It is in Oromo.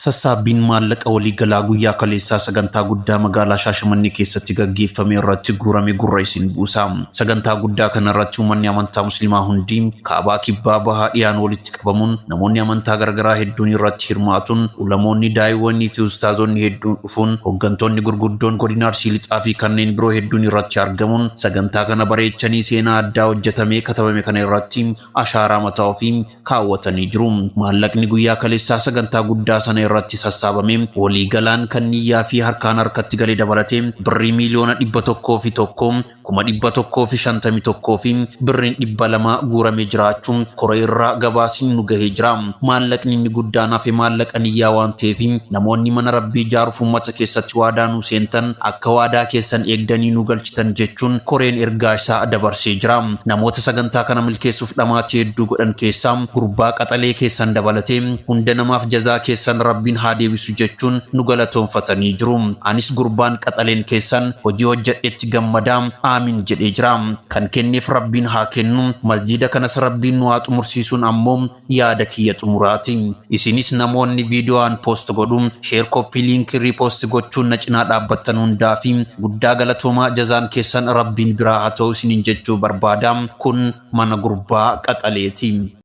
Sassaabbiin maallaqa waliigalaa guyyaa kaleessaa sagantaa guddaa magaalaa Shaashamannee keessatti gaggeeffame irratti guurame gurra isin buusa. Sagantaa guddaa kana irratti uummanni amantaa Musliimaa hundi kaabaa kibbaa bahaa dhiyaan walitti qabamuun namoonni amantaa garagaraa hedduun irratti hirmaatuun ulamoonni daa'imwanii fi ustaazonni hedduun dhufuun hooggantoonni gurguddoon godina Arsii Lixaa fi kanneen biroo hedduun irratti argamuun sagantaa kana bareechanii seenaa addaa hojjetamee katabame kana irratti ashaaraa mataa ofii kaawwatanii jiru. Maallaqni guyyaa kaleessaa sagantaa guddaa sana irratti sassaabame waliigalaan kan niyyaa fi harkaan harkatti galee dabalatee birrii miliyoona 101 kuma 151 fi birriin 200 guuramee jiraachuun koree irraa gabaasiin nu gahee jira. Maallaqni inni guddaan hafe maallaqa niyyaa waan ta'eef namoonni mana rabbii ijaaruuf uummata keessatti waadaa nu seentan akka waadaa keessan eegdanii nu galchitan jechuun koreen ergaa isaa dabarsee jira. Namoota sagantaa kana milkeessuuf dhamaatii hedduu godhan keessaa gurbaa qaxalee keessan dabalatee hunda namaaf jazaa keessan rabbiin haa deebisu jechuun nu galatoonfatanii jiru. Anis gurbaan qaxaleen keessan hojii hojjedhetti gammadaa aamin jedhee jira. Kan kenneef rabbiin haa kennu. Masjida kanas rabbiin nu haa xumursiisuun ammoo yaada kiyya xumuraati. Isinis namoonni viidiyoon poost godhuun sheer koppii liinkii riipoost gochuun na cinaa dhaabbattan hundaa fi guddaa galatoomaa jazaan keessan rabbiin biraa haa ta'u isiniin jechuu barbaada. Kun mana gurbaa qaxaleeti.